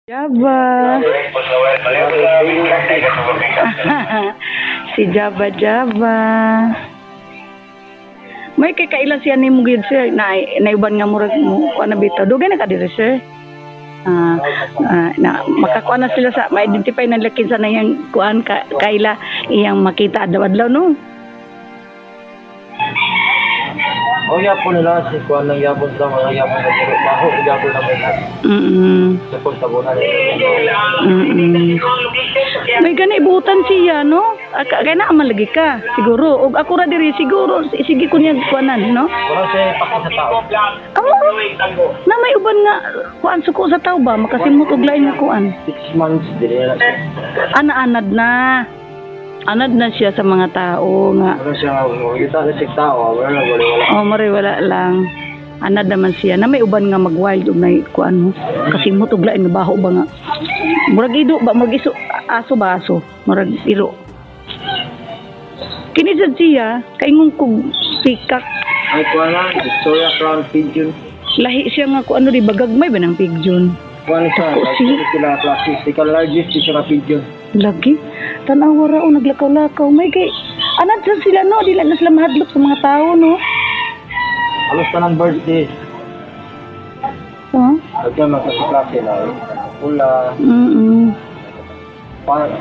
Java. Si Java. May kay kailan siya ni mo gid sir na naiban nga murag mo ana bitaw dugay na ka diri sir. Na makakuha na sila sa ma-identify na lakin sa nayang kuan kaila iyang makita adlaw no. O yapon nila si kuan lang yapon sa mga yapon na dito baho yapon na may sa kontabunan may gani ibutan siya no kaya na malagi ka siguro og ako ra diri siguro sige ko niya kuanan no wala siya pakit sa tao na may uban nga kuan suko sa tao ba makasimot og lain nga kuan 6 months dili na siya anad na siya sa mga tao nga. Ano siya, kita sa tao, wala. Oh, wala lang. Anad naman siya na may uban nga mag-wild og nay kuan kasi mo tuglain nga baho ba nga. Murag ido ba mag-iso aso ba aso, murag iro. Kini sad siya kaingon kog pikak. Ay kuan na, Victoria Crown Pigeon. Lahi siya nga kuan di bagagmay ba ng pigeon. Kuan siya, sila classic, largest siya nga pigeon. Lagi tanawa ra o naglakaw-lakaw may kay anad sa sila no dili na sila mahadlok sa mga tao no alos ka ng birthday agad magkasiklase na pula para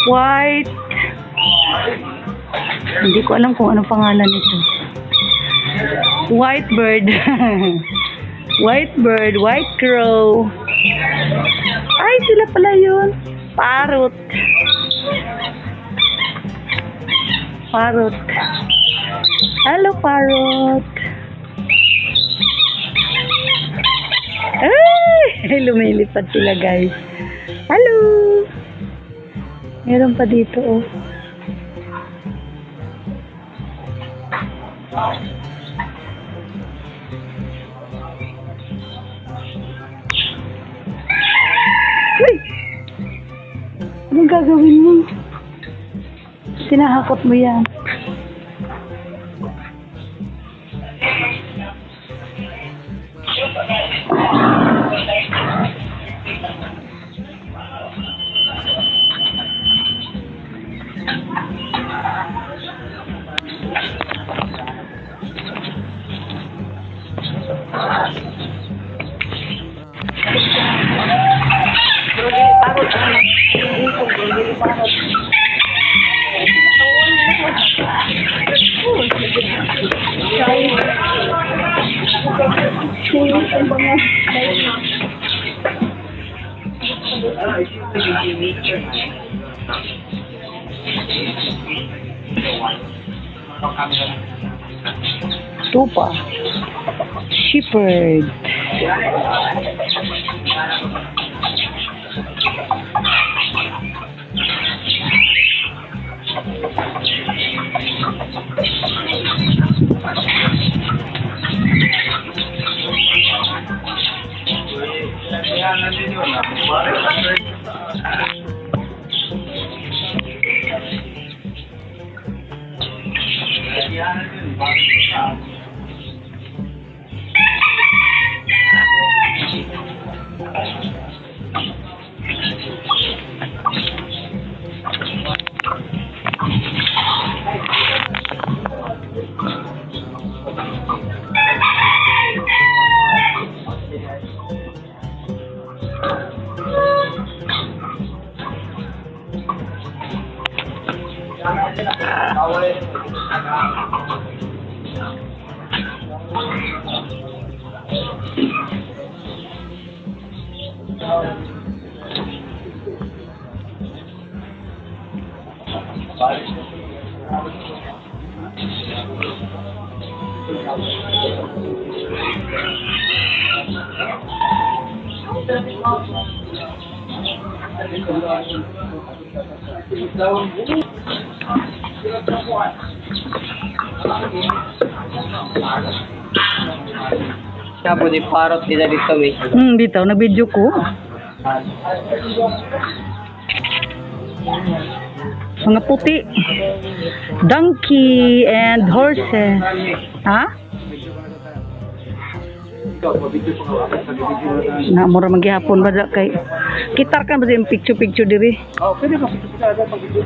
white. Hindi ko alam kung anong pangalan nito. White bird. White bird, white crow. Ay, sila pala yun. Parrot. Parrot. Hello, parrot. Ay, lumilipad sila guys. Hello. Meron pa dito oh. Uy! Anong gagawin mo? Sinahakot mo yan. Tupa. Shepherd. Siya po di parot nila dito eh. Dito, na-video ko. Mga puti. Donkey and horses. Ha? Na mura maghihapon ba kay kitar kan ba yung picture diri? Oh, pwede ka pag-video.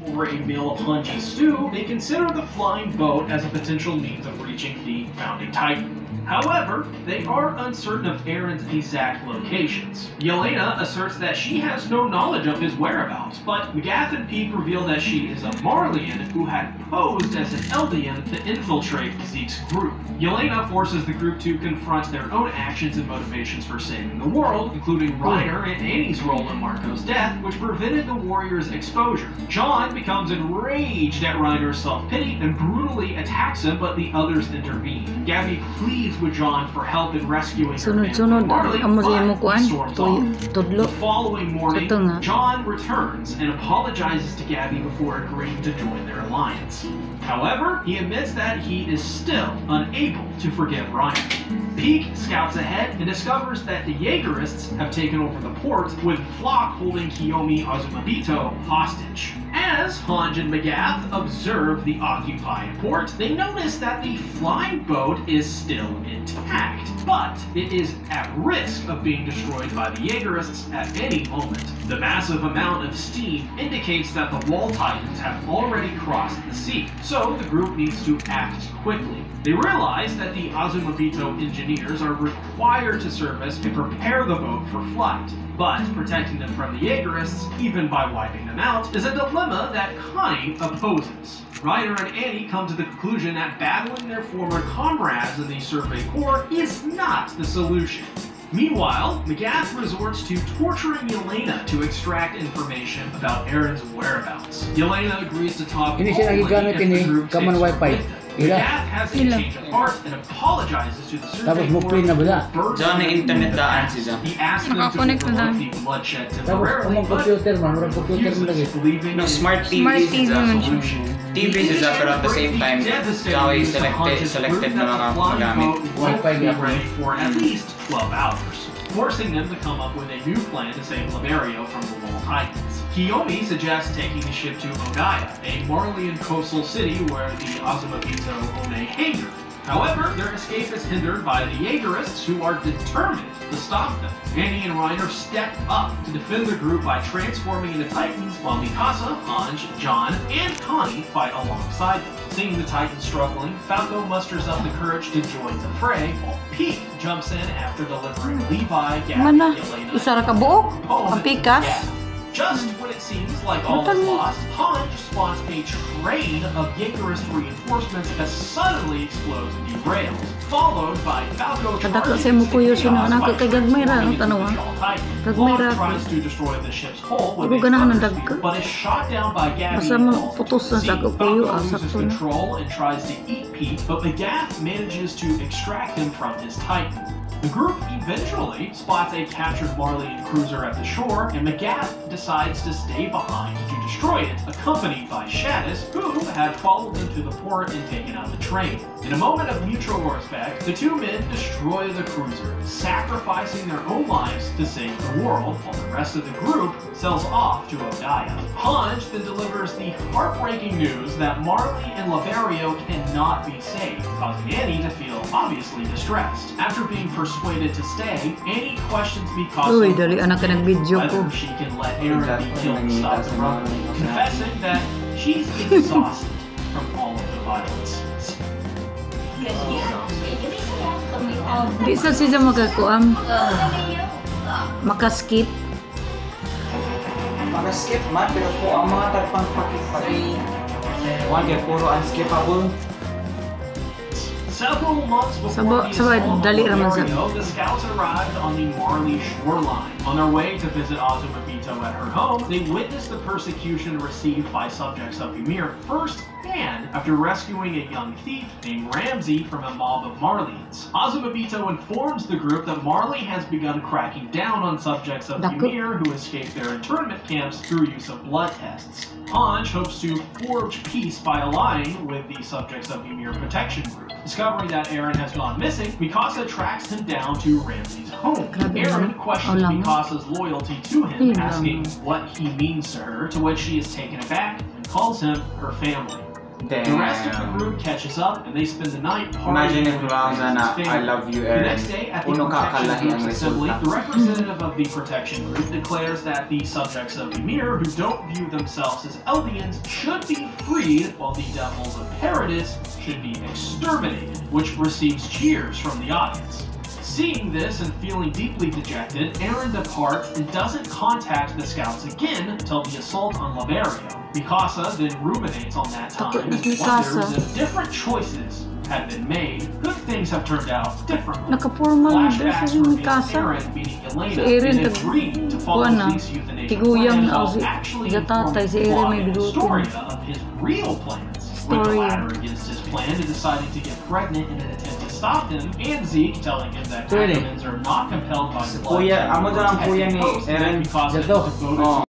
For a meal of Hungy stew, they consider the flying boat as a potential means of reaching the founding titan. However, they are uncertain of Aaron's exact locations. Yelena asserts that she has no knowledge of his whereabouts, but McGath and Peak reveal that she is a Marleyan who had posed as an Eldian to infiltrate Zeke's group. Yelena forces the group to confront their own actions and motivations for saving the world, including Reiner and Annie's role in Marco's death, which prevented the warrior's exposure. John becomes enraged at Reiner's self-pity and brutally attacks him, but the others intervene. Gabby pleads with John for help in rescuing her family from Marley, but he storms off. The following morning, John returns and apologizes to Gabby before agreeing to join their alliance. However, he admits that he is still unable to forgive Reiner. Peak scouts ahead and discovers that the Jaegerists have taken over the port, with Flock holding Kiyomi Azumabito hostage. As Hanj and McGath observe the occupied port, they notice that the flying boat is still intact, but it is at risk of being destroyed by the Jaegerists at any moment. The massive amount of steam indicates that the Wall Titans have already crossed the sea, so the group needs to act quickly. They realize that the Azumabito engineers are required to service and prepare the boat for flight, but protecting them from the Jaegerists, even by wiping them out, is a dilemma that Connie opposes. Reiner and Annie come to the conclusion that battling their former comrades in the Survey Corps is not the solution. Meanwhile, McGath resorts to torturing Yelena to extract information about Aaron's whereabouts. Yelena agrees to talk Ini siya nagigamit ini kaman wifi. McGath has a change of heart and apologizes to the Tapos Survey mo Corps. pin na ba? Diyan na internet daan siya. He asks them to Nakakonect na overlook lang. the bloodshed Tapos temporarily, kumang but computer man, murag computer mo lagi. refuses, believing No, in smart TV Smart TV siya. man solution. TV siya pero at the same time, kaway selected na mga gamit. Wi-Fi be gapon. ready for at least 12 hours, forcing them to come up with a new plan to save Liberio from the Wall Titans. Kiyomi suggests taking the ship to Ogaya, a Marleyan coastal city where the Azumabito One hangar. However, their escape is hindered by the Jaegerists, who are determined to stop them. Annie and Reiner step up to defend the group by transforming into Titans, while Mikasa, Hange, John, and Connie fight alongside them. Seeing the Titans struggling, Falco musters up the courage to join the fray, while Pete jumps in after delivering Levi, Gabby, Mana, Elena, isa ra ka buok? Poe, Ang pikas? Gabby. Just when it seems like all is lost, Hange spots a train of Jaegerist reinforcements that suddenly explodes and derails, followed by Falco Kadako charging sa mo kuyo the sino chaos anak by kay gagmay ra ang transforming tanaw. into the Titan. Gagmay ra. Locke tries to destroy the ship's hull with Ako a ganahan ng thunder dagka. spear, but is shot down by Gabby. Basta and mo falls putos into na the sa sea. ako kuyo, Falco sakto loses na. control and tries to eat Pete, but Magath manages to extract him from his Titan. The group eventually spots a captured Marleyan cruiser at the shore, and Magath decides to stay behind to destroy it, accompanied by Shadis, who had followed them to the port and taken out the train. In a moment of mutual respect, the two men destroy the cruiser, sacrificing their own lives to save the world, while the rest of the group sails off to Ogaya. Hange then delivers the heartbreaking news that Marley and Liberio cannot be saved, causing Annie to feel obviously distressed. After being persuaded to stay, Annie questions Mikasa Uy, dali anak ka nag-video ko. whether she can let Aaron be killed and stop the rumbling, confessing that she's exhausted from all of the violence. Di sa siya magkakuam. Makaskip. Maka-skip man, pero po ang mga tagpang-pakit-pakit. Wag puro unskippable. Several months before the Sabay, assault dali on raman sa- Mario, the scouts arrived on the Marley shoreline. On their way to visit Azumabito at her home, they witnessed the persecution received by subjects of Ymir firsthand after rescuing a young thief named Ramsey from a mob of Marleyans. Azumabito informs the group that Marley has begun cracking down on subjects of Dako. Ymir who escaped their internment camps through use of blood tests. Hange hopes to forge peace by allying with the subjects of Ymir Protection Group. Discovering that Aaron has gone missing, Mikasa tracks him down to Ramsey's home. Grabe Aaron naman. questions Wala mo. Mikasa's loyalty to him, Wala asking mo. what he means to her, to which she is taken aback and calls him her family. The rest of the Damn. group catches up and they spend the night Imagine partying if with Rosa na, Ramsey's I family. love you, The Aaron. next day at the Uno Protection kakalahi ang Group's assembly, resulta. the representative of the Protection Group declares that the subjects of Ymir who don't view themselves as Eldians should be freed, while the devils of Paradis should be exterminated, which receives cheers from the audience. Seeing this and feeling deeply dejected, Aaron departs and doesn't contact the scouts again until the assault on Liberio. Mikasa then ruminates on that time Takot na and si wonders Mikasa. if different choices had been made, could things have turned out differently. Naka-formal na dress Flashbacks si reveal Mikasa. Aaron meeting Elena Si Aaron in a tag- dream to follow kuwan na. Zeke's euthanasia Tiguyang plan na while si- actually sa tatay, si informing Aaron may Claudia bigote. Astoria of his real plans. With the Story. latter against his plan and deciding to get pregnant in an attempt to stop him, and Zeke telling him that Pwede. Ackermans are not compelled by Si blood Kuya, to amo dyan ang protect kuya the ni post, and Aaron. because Dito. it's devoted Oh.